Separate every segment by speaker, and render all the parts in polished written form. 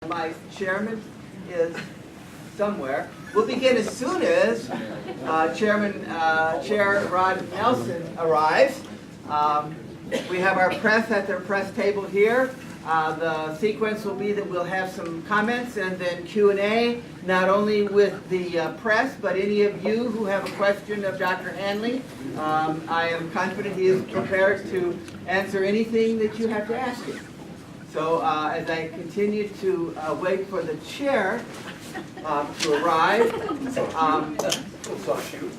Speaker 1: my chairman is somewhere. We'll begin as soon as Chair Rod Nelson arrives. We have our press at their press table here. The sequence will be that we'll have some comments and then Q&A, not only with the press, but any of you who have a question of Dr. Hanley. I am confident he is prepared to answer anything that you have to ask him. So as I continue to wait for the chair to arrive,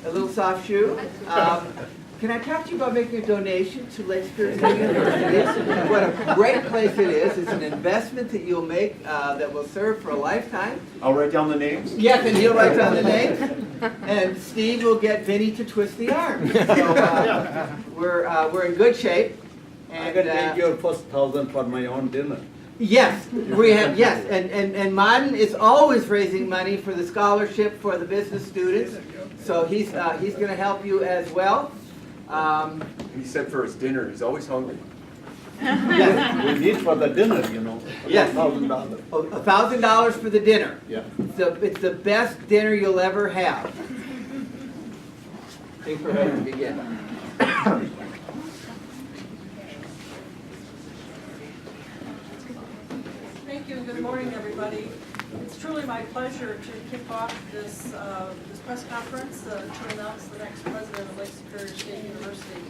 Speaker 1: a little soft shoe. Can I talk to you about making a donation to Lake Superior State University? What a great place it is. It's an investment that you'll make that will serve for a lifetime.
Speaker 2: I'll write down the names.
Speaker 1: Yes, and he'll write down the names. And Steve will get Vinny to twist the arm. So we're in good shape. And,
Speaker 3: I can take your first 1,000 for my own dinner.
Speaker 1: Yes, we have, yes. And Martin is always raising money for the scholarship for the business students. So he's going to help you as well.
Speaker 2: He said for his dinner, he's always hungry.
Speaker 1: Yes.
Speaker 3: We need for the dinner, you know.
Speaker 1: Yes.
Speaker 3: $1,000.
Speaker 1: $1,000 for the dinner.
Speaker 3: Yeah.
Speaker 1: It's the best dinner you'll ever have. Thanks for having me begin.
Speaker 4: Thank you and good morning, everybody. It's truly my pleasure to kick off this press conference to announce the next president of Lake Superior State University.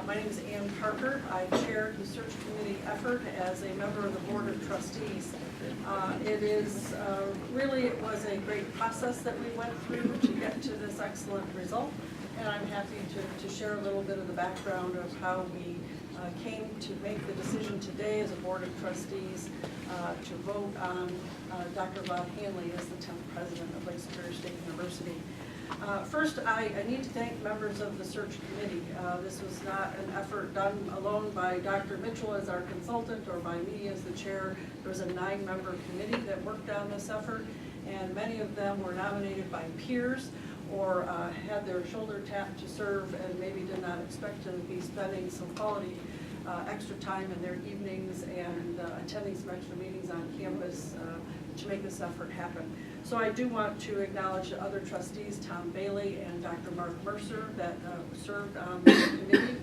Speaker 4: My name is Ann Parker. I chair the search committee effort as a member of the board of trustees. It was a great process that we went through to get to this excellent result, and I'm happy to share a little bit of the background of how we came to make the decision today as a board of trustees to vote on Dr. Rodney Hanley as the 10th president of Lake Superior State University. First, I need to thank members of the search committee. This was not an effort done alone by Dr. Mitchell as our consultant or by me as the chair. There was a 9-member committee that worked on this effort, and many of them were nominated by peers or had their shoulder tapped to serve and maybe did not expect to be spending some quality extra time in their evenings and attending some extra meetings on campus to make this effort happen. So I do want to acknowledge the other trustees, Tom Bailey and Dr. Mark Mercer, that served on the committee.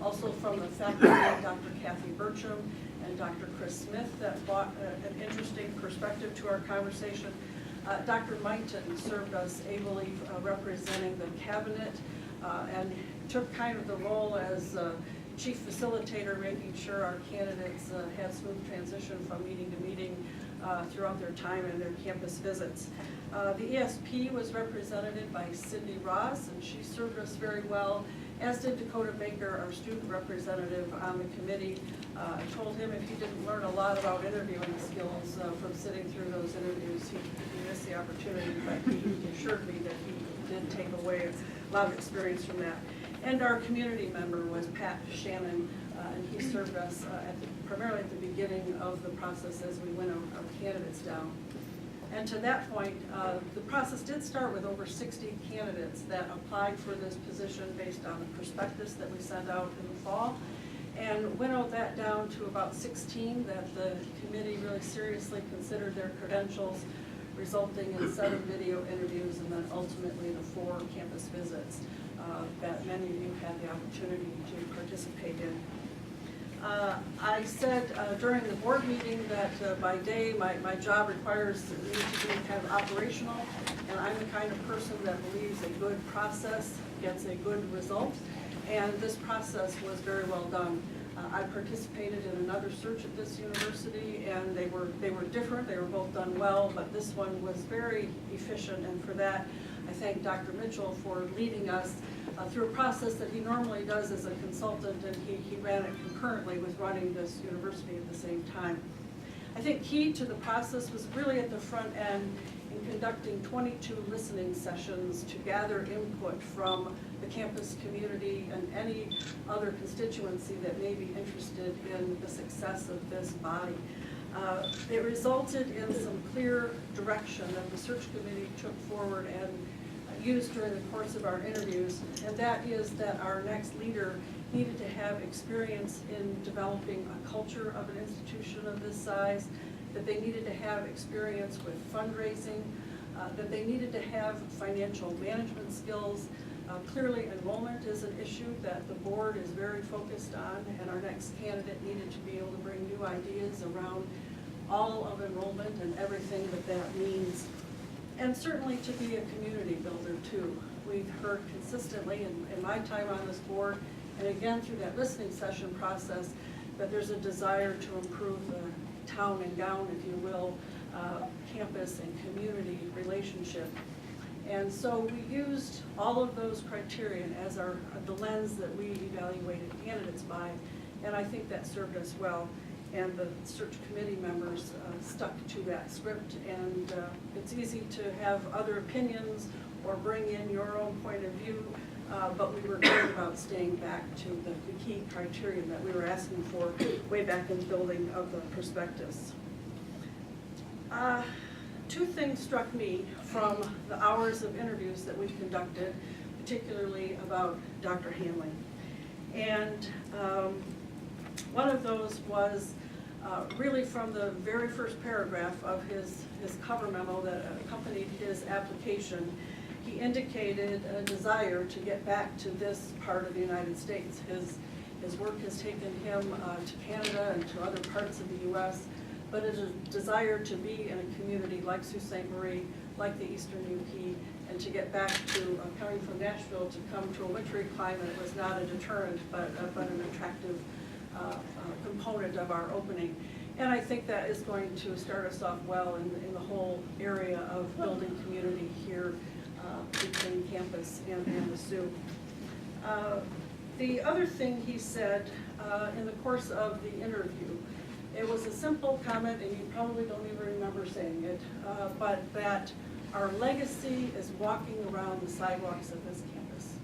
Speaker 4: Also from the faculty, Dr. Kathy Burcham and Dr. Chris Smith, that brought an interesting perspective to our conversation. Dr. Mighton served us ably representing the cabinet and took kind of the role as chief facilitator, making sure our candidates had smooth transition from meeting to meeting throughout their time and their campus visits. The ESP was represented by Cindy Ross, and she served us very well, as did Dakota Baker, our student representative on the committee. I told him if he didn't learn a lot about interviewing skills from sitting through those interviews, he missed the opportunity, but he assured me that he did take away a lot of experience from that. And our community member was Pat Shannon, and he served us primarily at the beginning of the process as we went our candidates down. And to that point, the process did start with over 60 candidates that applied for this position based on the prospectus that we sent out in the fall, and winnowed that down to about 16 that the committee really seriously considered their credentials, resulting in 7 video interviews and then ultimately the 4 campus visits that many of you had the opportunity to participate in. I said during the board meeting that by day my job requires me to be kind of operational, and I'm the kind of person that believes a good process gets a good result, and this process was very well done. I participated in another search at this university, and they were different. They were both done well, but this one was very efficient, and for that I thank Dr. Mitchell for leading us through a process that he normally does as a consultant, and he ran it concurrently with running this university at the same time. I think key to the process was really at the front end in conducting 22 listening sessions to gather input from the campus community and any other constituency that may be interested in the success of this body. It resulted in some clear direction that the search committee took forward and used during the course of our interviews, and that is that our next leader needed to have experience in developing a culture of an institution of this size, that they needed to have experience with fundraising, that they needed to have financial management skills. Clearly, enrollment is an issue that the board is very focused on, and our next candidate needed to be able to bring new ideas around all of enrollment and everything that that means. And certainly to be a community builder too. We've heard consistently in my time on this board, and again through that listening session process, that there's a desire to improve the town and gown, if you will, campus and community relationship. And so we used all of those criteria as the lens that we evaluated candidates by, and I think that served us well. And the search committee members stuck to that script, and it's easy to have other opinions or bring in your own point of view, but we were clear about staying back to the key criteria that we were asking for way back in the building of the prospectus. Two things struck me from the hours of interviews that we conducted, particularly about Dr. Hanley. And one of those was really from the very first paragraph of his cover memo that accompanied his application. He indicated a desire to get back to this part of the United States. His work has taken him to Canada and to other parts of the U.S., but it's a desire to be in a community like Sault Ste. Marie, like the Eastern UP, and to get back to, coming from Nashville, to come to a wintry climate was not a deterrent, but an attractive component of our opening. And I think that is going to start us off well in the whole area of building community here between campus and the Sioux. The other thing he said in the course of the interview, it was a simple comment, and you probably don't even remember saying it, but that our legacy is walking around the sidewalks of this campus.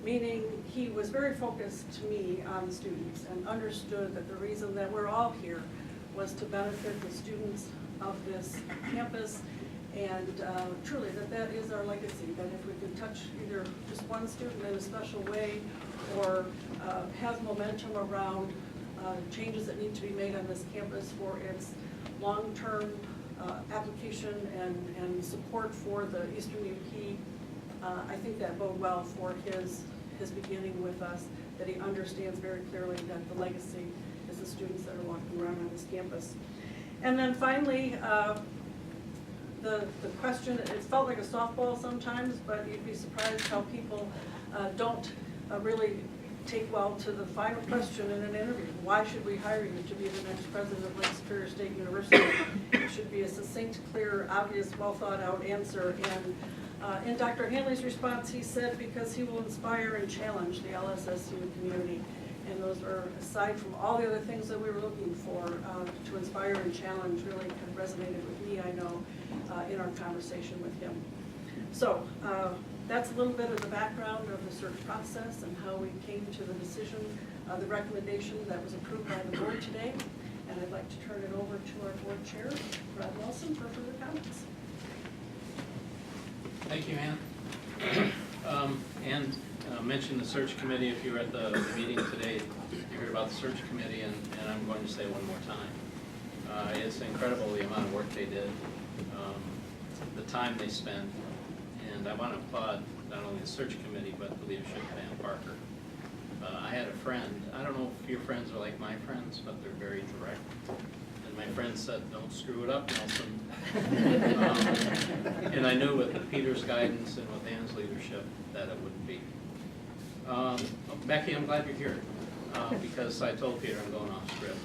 Speaker 4: Meaning he was very focused to me on the students and understood that the reason that we're all here was to benefit the students of this campus, and truly that is our legacy, that if we could touch either just one student in a special way or have momentum around changes that need to be made on this campus for its long-term application and support for the Eastern UP, I think that bode well for his beginning with us, that he understands very clearly that the legacy is the students that are walking around on this campus. And then finally, the question, it felt like a softball sometimes, but you'd be surprised how people don't really take well to the final question in an interview. Why should we hire you to be the next president of Lake Superior State University? It should be a succinct, clear, obvious, well thought out answer. And in Dr. Hanley's response, he said, because he will inspire and challenge the LSSU community. And those are, aside from all the other things that we were looking for, to inspire and challenge really kind of resonated with me, I know, in our conversation with him. So that's a little bit of the background of the search process and how we came to the decision, the recommendation that was approved by the board today. And I'd like to turn it over to our board chair, Brad Wilson, for further comments.
Speaker 5: Thank you, Ann. And mention the search committee. If you were at the meeting today, you heard about the search committee, and I'm going to say one more time. It's incredible the amount of work they did, the time they spent, and I want to applaud not only the search committee, but the leadership of Ann Parker. I had a friend, I don't know if your friends are like my friends, but they're very direct. And my friend said, don't screw it up, Nelson. And I knew with Peter's guidance and with Ann's leadership that it wouldn't be. Becky, I'm glad you're here, because I told Peter I'm going off script.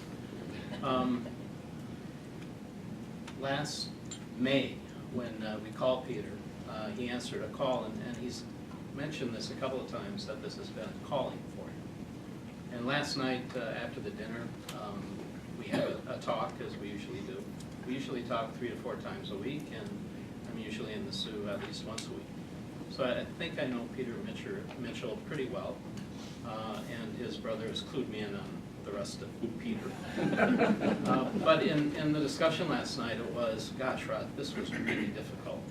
Speaker 5: Last May, when we called Peter, he answered a call, and he's mentioned this a couple of times, that this has been a calling for him. And last night, after the dinner, we had a talk, as we usually do. We usually talk 3 to 4 times a week, and I'm usually in the Sioux at least once a week. So I think I know Peter Mitchell pretty well, and his brother has clued me in on the rest of Peter. But in the discussion last night, it was, gosh, Rod, this was really difficult.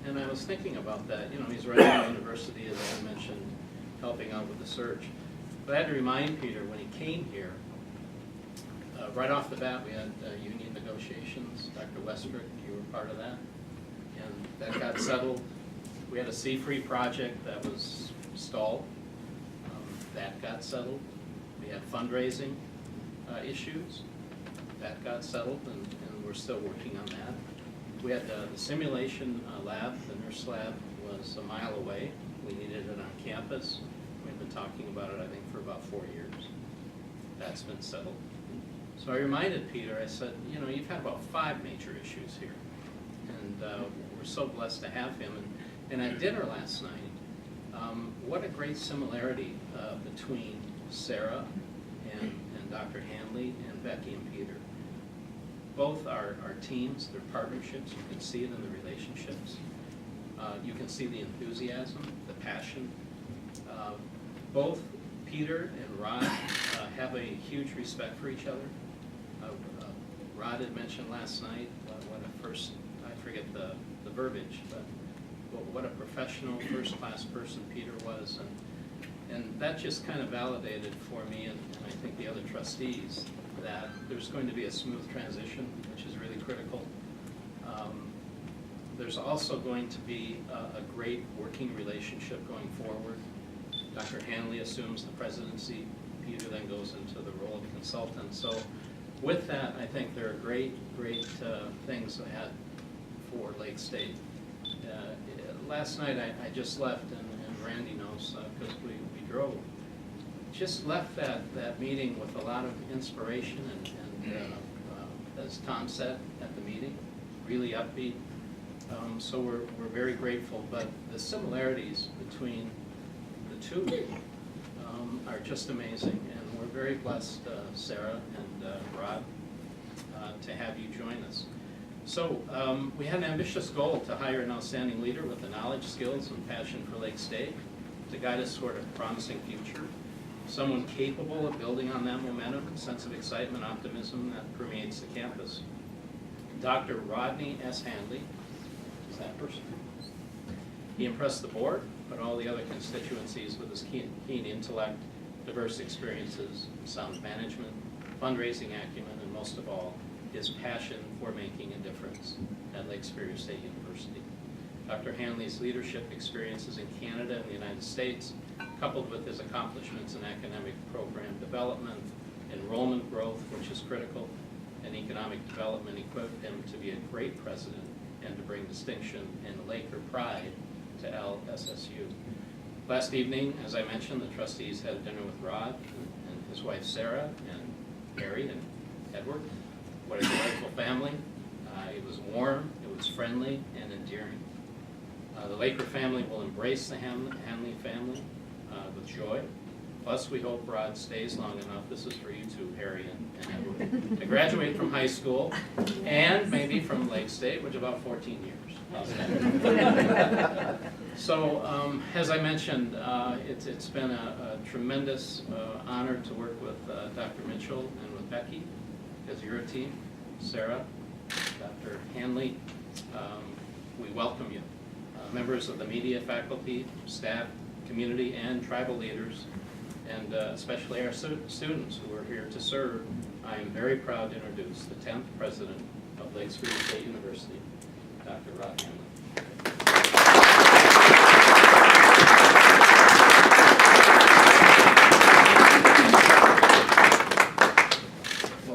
Speaker 5: And I was thinking about that. You know, he's running a university, as I mentioned, helping out with the search. But I had to remind Peter, when he came here, right off the bat, we had union negotiations. Dr. Westbrook, you were part of that. And that got settled. We had a C-free project that was stalled. That got settled. We had fundraising issues. That got settled, and we're still working on that. We had the simulation lab, the nurse lab, was a mile away. We needed it on campus. We've been talking about it, I think, for about 4 years. That's been settled. So I reminded Peter, I said, you know, you've had about 5 major issues here. And we're so blessed to have him. And at dinner last night, what a great similarity between Sarah and Dr. Hanley and Becky and Peter. Both are teams, they're partnerships. You can see it in the relationships. You can see the enthusiasm, the passion. Both Peter and Rod have a huge respect for each other. Rod had mentioned last night what a first, I forget the verbiage, but what a professional, first-class person Peter was. And that just kind of validated for me and I think the other trustees that there's going to be a smooth transition, which is really critical. There's also going to be a great working relationship going forward. Dr. Hanley assumes the presidency. Peter then goes into the role of consultant. So with that, I think there are great things ahead for Lake State. Last night I just left, and Randy knows because we drove. Just left that meeting with a lot of inspiration and as Tom said at the meeting, really upbeat. So we're very grateful, but the similarities between the two are just amazing, and we're very blessed, Sarah and Rod, to have you join us. So we had an ambitious goal to hire an outstanding leader with the knowledge, skills, and passion for Lake State to guide us toward a promising future. Someone capable of building on that momentum, sense of excitement, optimism that permeates the campus. Dr. Rodney S. Hanley is that person. He impressed the board, but all the other constituencies with his keen intellect, diverse experiences, sound management, fundraising acumen, and most of all, his passion for making a difference at Lake Superior State University. Dr. Hanley's leadership experiences in Canada and the United States, coupled with his accomplishments in academic program development, enrollment growth, which is critical, and economic development, equipped him to be a great president and to bring distinction and Laker pride to LSSU. Last evening, as I mentioned, the trustees had dinner with Rod and his wife Sarah and Harry and Edward. What a delightful family. It was warm, it was friendly, and endearing. The Laker family will embrace the Hanley family with joy. Plus, we hope Rod stays long enough. This is for you two, Harry and Edward, to graduate from high school and maybe from Lake State, which is about 14 years. So, as I mentioned, it's been a tremendous honor to work with Dr. Mitchell and with Becky, because you're a team. Sarah, Dr. Hanley, we welcome you. Members of the media faculty, staff, community, and tribal leaders, and especially our students who are here to serve, I am very proud to introduce the 10th president of Lake Superior State University, Dr. Rod Hanley.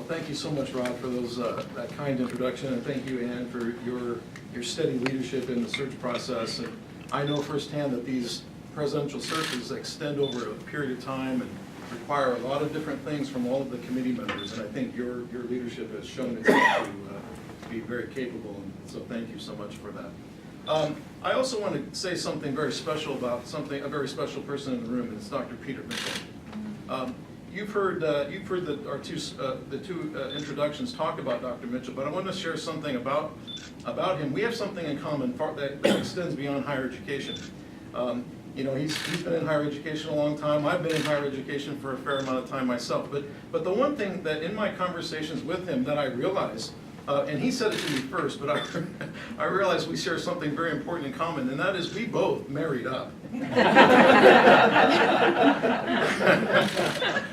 Speaker 6: Thank you so much, Rod, for those that kind introduction, and thank you, Ann, for your steady leadership in the search process. And I know firsthand that these presidential searches extend over a period of time and require a lot of different things from all of the committee members, and I think your leadership has shown itself to be very capable, and so thank you so much for that. I also want to say something very special about a very special person in the room, and it's Dr. Peter Mitchell. You've heard our two introductions talk about Dr. Mitchell, but I want to share something about him. We have something in common that extends beyond higher education. You know, he's been in higher education a long time. I've been in higher education for a fair amount of time myself. But the one thing that in my conversations with him that I realized And he said it to me first, but I realized we share something very important in common, and that is we both married up.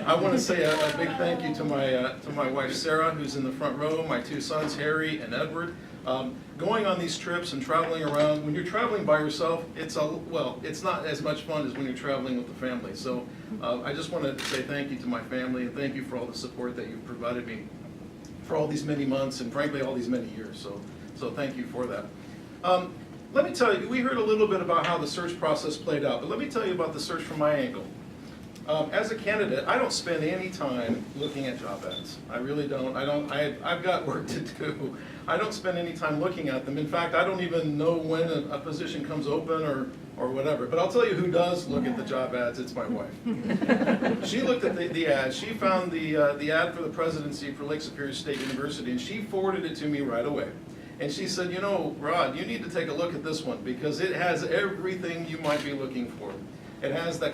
Speaker 6: I want to say a big thank you to my wife Sarah, who's in the front row, my two sons Harry and Edward. Going on these trips and traveling around, when you're traveling by yourself, it's not as much fun as when you're traveling with the family. So I just wanted to say thank you to my family, and thank you for all the support that you've provided me for all these many months, and frankly all these many years. So thank you for that. Let me tell you, we heard a little bit about how the search process played out, but let me tell you about the search from my angle. As a candidate, I don't spend any time looking at job ads. I really don't. I've got work to do. I don't spend any time looking at them. In fact, I don't even know when a position comes open or whatever. But I'll tell you who does look at the job ads. It's my wife. She looked at the ads. She found the ad for the presidency for Lake Superior State University, and she forwarded it to me right away. And she said, you know, Rod, you need to take a look at this one because it has everything you might be looking for. It has the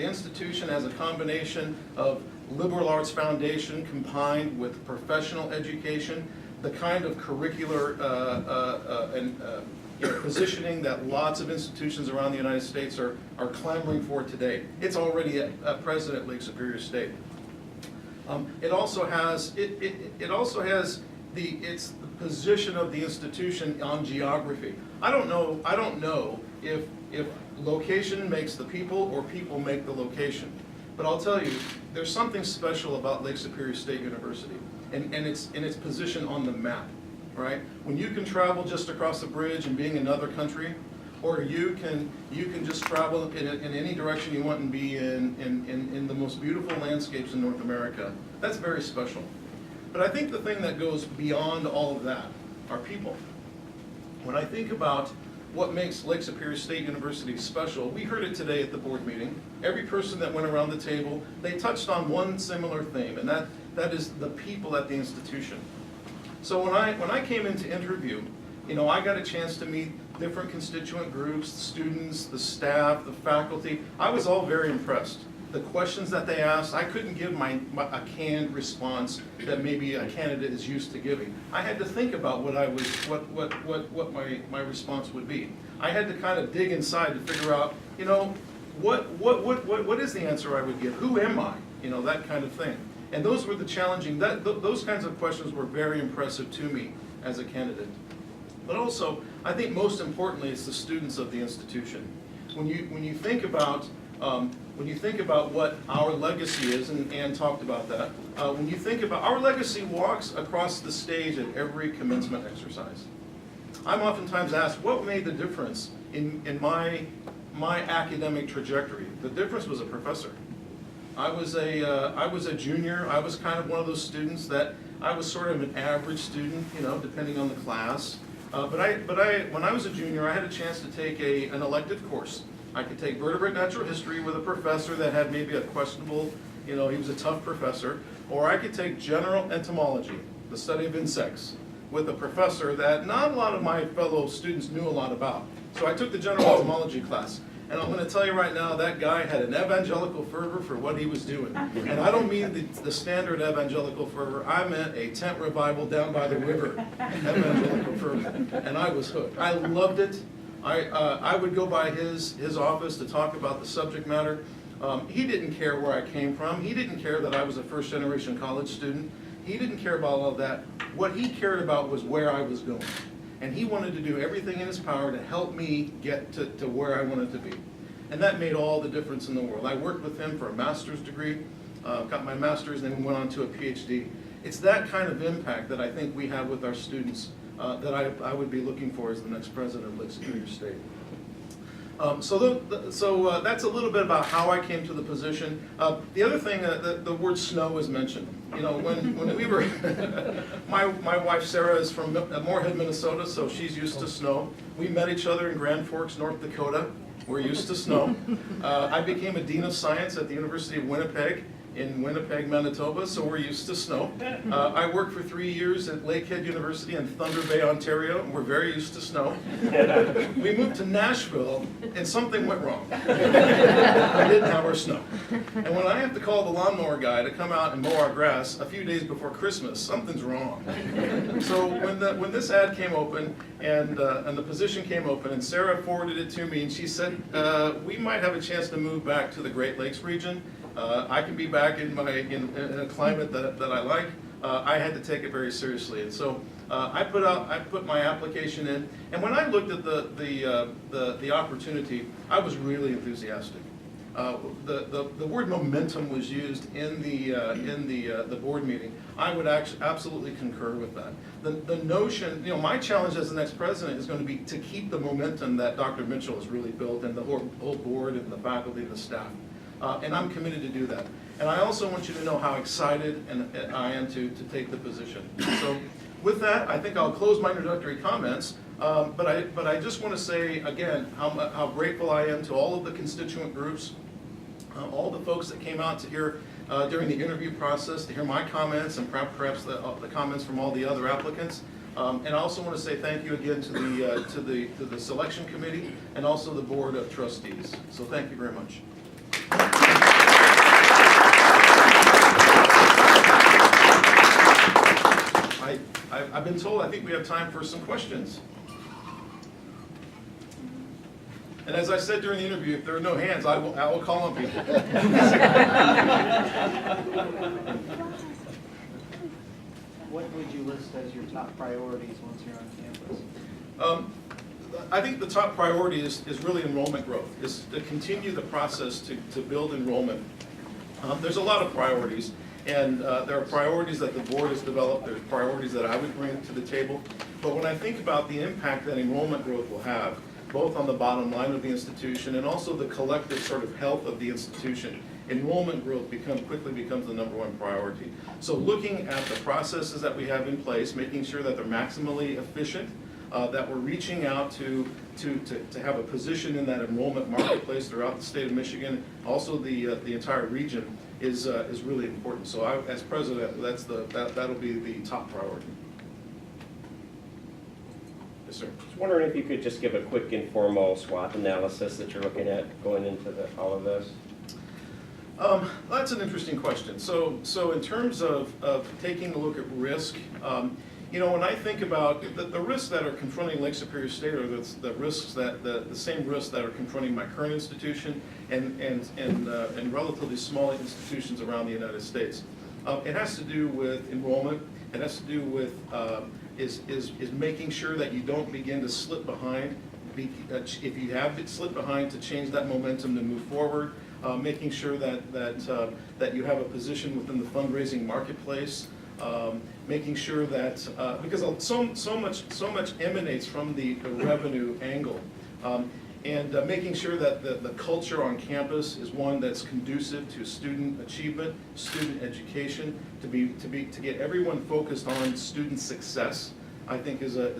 Speaker 6: institution has a combination of liberal arts foundation combined with professional education, the kind of curricular positioning that lots of institutions around the United States are clamoring for today. It's already present at Lake Superior State. It also has the position of the institution on geography. I don't know if location makes the people or people make the location. But I'll tell you, there's something special about Lake Superior State University and its position on the map, right? When you can travel just across the bridge and being in another country, or you can just travel in any direction you want and be in the most beautiful landscapes in North America, that's very special. But I think the thing that goes beyond all of that are people. When I think about what makes Lake Superior State University special, we heard it today at the board meeting. Every person that went around the table, they touched on one similar theme, and that is the people at the institution. So when I came in to interview, you know, I got a chance to meet different constituent groups, the students, the staff, the faculty. I was all very impressed. The questions that they asked, I couldn't give a canned response that maybe a candidate is used to giving. I had to think about what my response would be. I had to kind of dig inside to figure out, you know, what is the answer I would give? Who am I? You know, that kind of thing. And those were the challenging. Those kinds of questions were very impressive to me as a candidate. But also, I think most importantly, it's the students of the institution. When you think about what our legacy is, and Ann talked about that, when you think about our legacy walks across the stage at every commencement exercise. I'm oftentimes asked, what made the difference in my academic trajectory? The difference was a professor. I was a junior. I was kind of one of those students that I was sort of an average student, you know, depending on the class. But when I was a junior, I had a chance to take an elective course. I could take vertebrate natural history with a professor that had maybe a questionable, you know, he was a tough professor, or I could take general entomology, the study of insects, with a professor that not a lot of my fellow students knew a lot about. So I took the general entomology class, and I'm going to tell you right now, that guy had an evangelical fervor for what he was doing. And I don't mean the standard evangelical fervor, I meant a tent revival down by the river evangelical fervor, and I was hooked. I loved it. I would go by his office to talk about the subject matter. He didn't care where I came from. He didn't care that I was a first-generation college student. He didn't care about all of that. What he cared about was where I was going. And he wanted to do everything in his power to help me get to where I wanted to be. And that made all the difference in the world. I worked with him for a master's degree, got my master's, and then went on to a PhD. It's that kind of impact that I think we have with our students that I would be looking for as the next president of Lake Superior State. So that's a little bit about how I came to the position. The other thing, the word snow was mentioned. You know, when we were, my wife Sarah is from Moorhead, Minnesota, so she's used to snow. We met each other in Grand Forks, North Dakota. We're used to snow. I became a dean of science at the University of Winnipeg, in Winnipeg, Manitoba, so we're used to snow. I worked for 3 years at Lakehead University in Thunder Bay, Ontario, and we're very used to snow. We moved to Nashville, and something went wrong. We didn't have our snow. And when I have to call the lawnmower guy to come out and mow our grass a few days before Christmas, something's wrong. So when this ad came open, and the position came open, and Sarah forwarded it to me, and she said, we might have a chance to move back to the Great Lakes region. I can be back in a climate that I like. I had to take it very seriously, and so I put my application in. And when I looked at the opportunity, I was really enthusiastic. The word momentum was used in the board meeting. I would actually absolutely concur with that. The notion, my challenge as the next president is going to be to keep the momentum that Dr. Mitchell has really built, and the whole board and the faculty and the staff. And I'm committed to do that. And I also want you to know how excited I am to take the position. So with that, I think I'll close my introductory comments. But I just want to say again how grateful I am to all of the constituent groups, all the folks that came out to hear during the interview process, to hear my comments and perhaps the comments from all the other applicants. And I also want to say thank you again to the selection committee and also the board of trustees. So thank you very much. I've been told I think we have time for some questions. And as I said during the interview, if there are no hands, I will call on people.
Speaker 7: What would you list as your top priorities once you're on campus?
Speaker 6: I think the top priority is really enrollment growth, is to continue the process to build enrollment. There's a lot of priorities, and there are priorities that the board has developed, there's priorities that I would bring to the table. But when I think about the impact that enrollment growth will have, both on the bottom line of the institution and also the collective sort of health of the institution, enrollment growth quickly becomes the #1 priority. So looking at the processes that we have in place, making sure that they're maximally efficient, that we're reaching out to have a position in that enrollment marketplace throughout the state of Michigan, also the entire region, is really important. So as president, that'll be the top priority. Yes, sir.
Speaker 8: I was wondering if you could just give a quick informal SWOT analysis that you're looking at going into all of this.
Speaker 6: That's an interesting question. So in terms of taking a look at risk, when I think about the risks that are confronting Lake Superior State are the risks the same risks that are confronting my current institution and relatively small institutions around the United States. It has to do with enrollment. It has to do with is making sure that you don't begin to slip behind. If you have slipped behind, to change that momentum to move forward. Making sure that you have a position within the fundraising marketplace. Making sure that because so much emanates from the revenue angle, and making sure that the culture on campus is one that's conducive to student achievement, student education, to get everyone focused on student success. I think is a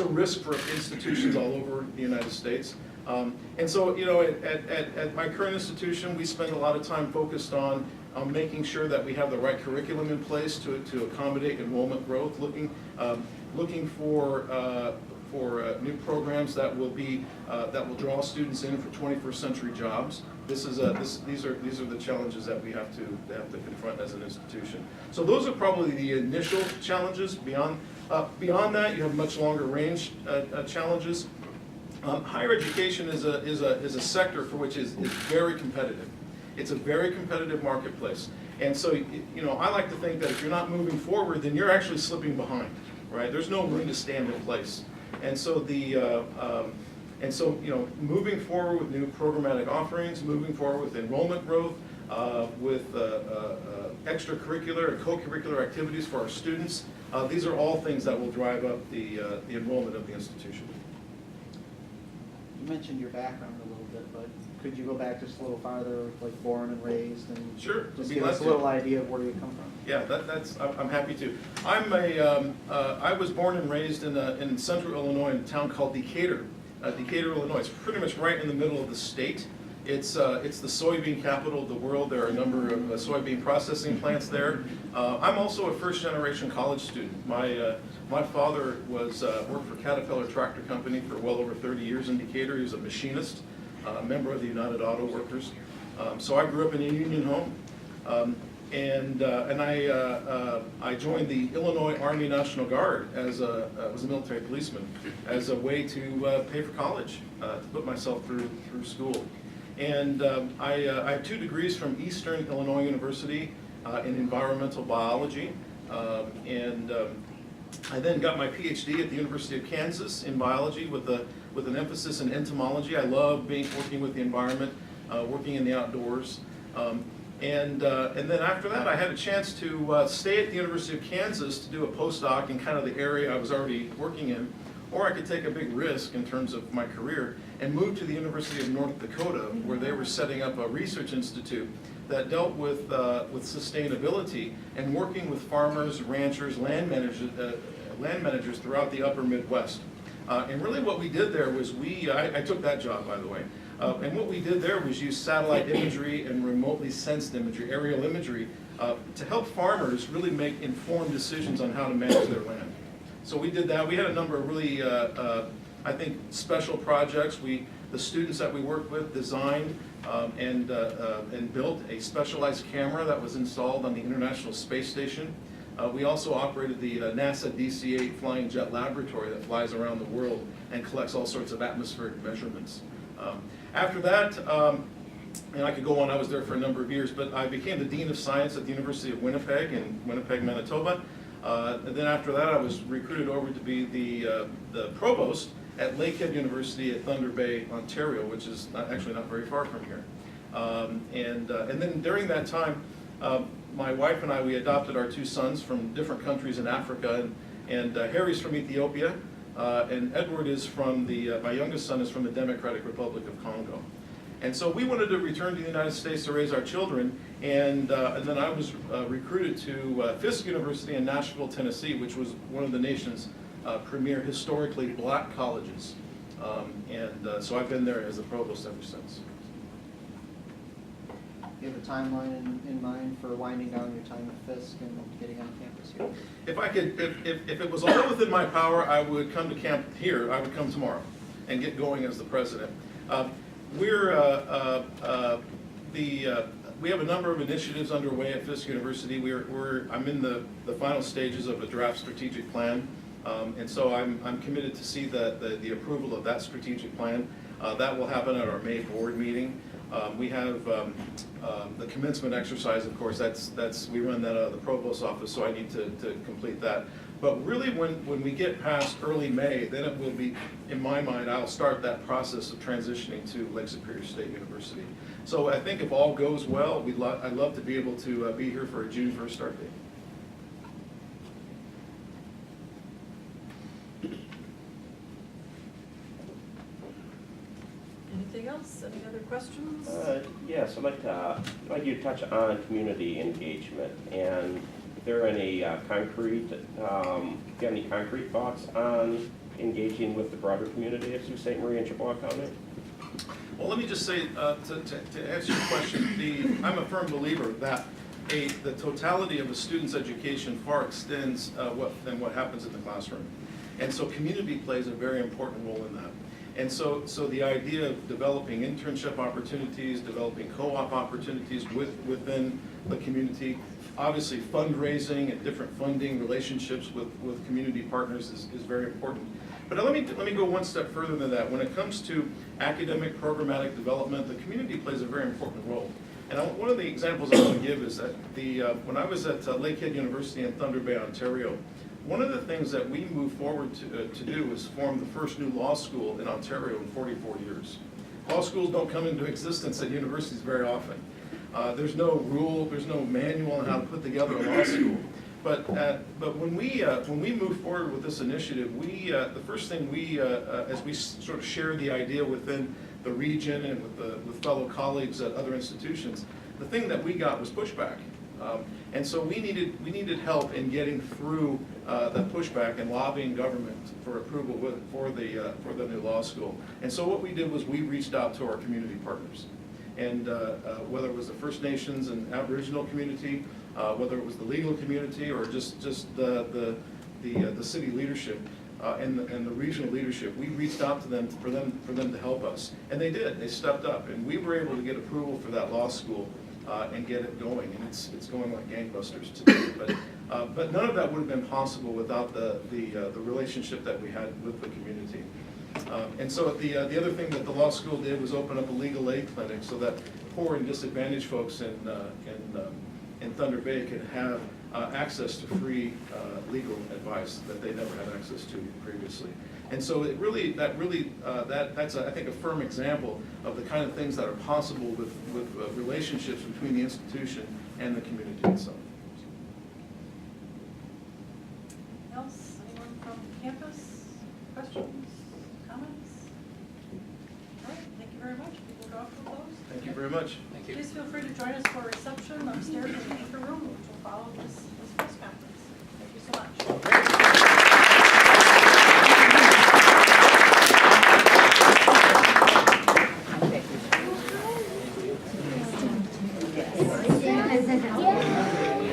Speaker 6: risk for institutions all over the United States. And so, at my current institution, we spend a lot of time focused on making sure that we have the right curriculum in place to accommodate enrollment growth, looking for new programs that will draw students in for 21st century jobs. These are the challenges that we have to confront as an institution. So those are probably the initial challenges. Beyond that, you have much longer range challenges. Higher education is a sector for which is very competitive. It's a very competitive marketplace. And so, I like to think that if you're not moving forward, then you're actually slipping behind, right? There's no room to stand in place. And so moving forward with new programmatic offerings, moving forward with enrollment growth, with extracurricular and co-curricular activities for our students, these are all things that will drive up the enrollment of the institution.
Speaker 7: You mentioned your background a little bit, but could you go back just a little farther, like born and raised, and
Speaker 6: Sure,
Speaker 7: just
Speaker 6: be
Speaker 7: give
Speaker 6: glad
Speaker 7: us a
Speaker 6: to.
Speaker 7: little idea of where you come from?
Speaker 6: Yeah, I'm happy to. I was born and raised in central Illinois in a town called Decatur, Illinois. It's pretty much right in the middle of the state. It's the soybean capital of the world. There are a number of soybean processing plants there. I'm also a first-generation college student. My father worked for Caterpillar Tractor Company for well over 30 years in Decatur. He was a machinist, a member of the United Auto Workers. So I grew up in a union home. And I joined the Illinois Army National Guard as was a military policeman as a way to pay for college, to put myself through school. And I have 2 degrees from Eastern Illinois University in environmental biology. I then got my PhD at the University of Kansas in biology with an emphasis in entomology. I love working with the environment, working in the outdoors. And then after that, I had a chance to stay at the University of Kansas to do a postdoc in kind of the area I was already working in, or I could take a big risk in terms of my career and move to the University of North Dakota, where they were setting up a research institute that dealt with sustainability and working with farmers, ranchers, land managers throughout the upper Midwest. And really what we did there was I took that job, by the way. And what we did there was use satellite imagery and remotely sensed imagery, aerial imagery, to help farmers really make informed decisions on how to manage their land. So we did that. We had a number of really, I think, special projects. The students that we worked with designed and built a specialized camera that was installed on the International Space Station. We also operated the NASA DC-8 flying jet laboratory that flies around the world and collects all sorts of atmospheric measurements. After that, and I could go on, I was there for a number of years, but I became the Dean of Science at the University of Winnipeg in Winnipeg, Manitoba. And then after that, I was recruited over to be the provost at Lakehead University at Thunder Bay, Ontario, which is actually not very far from here. And then during that time, my wife and I, we adopted our 2 sons from different countries in Africa, and Harry's from Ethiopia, and Edward is from my youngest son is from the Democratic Republic of Congo. And so we wanted to return to the United States to raise our children, and then I was recruited to Fisk University in Nashville, Tennessee, which was one of the nation's premier historically black colleges. So I've been there as a provost ever since.
Speaker 7: Do you have a timeline in mind for winding down your time at Fisk and getting on campus here?
Speaker 6: If I could, if it was all within my power, I would come to camp here. I would come tomorrow and get going as the president. We have a number of initiatives underway at Fisk University. I'm in the final stages of a draft strategic plan, and so I'm committed to see the approval of that strategic plan. That will happen at our May board meeting. We have the commencement exercise, of course, we run that out of the provost's office, so I need to complete that. But really, when we get past early May, then it will be, in my mind, I'll start that process of transitioning to Lake Superior State University. So I think if all goes well, I'd love to be able to be here for a June 1st start date.
Speaker 4: Anything else? Any other questions?
Speaker 8: Yes, I'd like you to touch on community engagement, and if there are any concrete thoughts on engaging with the broader community of Sault Ste. Marie and Chippewa County?
Speaker 6: Well, let me just say, to answer your question, I'm a firm believer that the totality of a student's education far extends than what happens in the classroom. And so community plays a very important role in that. And so the idea of developing internship opportunities, developing co-op opportunities within the community, obviously fundraising and different funding relationships with community partners is very important. But let me go one step further than that. When it comes to academic programmatic development, the community plays a very important role. And one of the examples I want to give is that when I was at Lakehead University in Thunder Bay, Ontario, one of the things that we moved forward to do was form the first new law school in Ontario in 44 years. Law schools don't come into existence at universities very often. There's no rule, there's no manual on how to put together a law school. But when we moved forward with this initiative, the first thing as we sort of shared the idea within the region and with fellow colleagues at other institutions, the thing that we got was pushback. And so we needed help in getting through that pushback and lobbying government for approval for the new law school. And so what we did was we reached out to our community partners. And whether it was the First Nations and Aboriginal community, whether it was the legal community, or just the city leadership and the regional leadership, we reached out to them for them to help us, and they did. They stepped up, and we were able to get approval for that law school and get it going, and it's going like gangbusters today. But none of that would have been possible without the relationship that we had with the community. And so the other thing that the law school did was open up a legal aid clinic so that poor and disadvantaged folks in Thunder Bay could have access to free legal advice that they never had access to previously. And so that's I think a firm example of the kind of things that are possible with relationships between the institution and the community itself.
Speaker 4: Else, anyone from campus? Questions, comments? All right, thank you very much. We will draw to a close.
Speaker 6: Thank you very much.
Speaker 5: Thank you.
Speaker 4: Please feel free to join us for a reception upstairs in the anchor room, which will follow this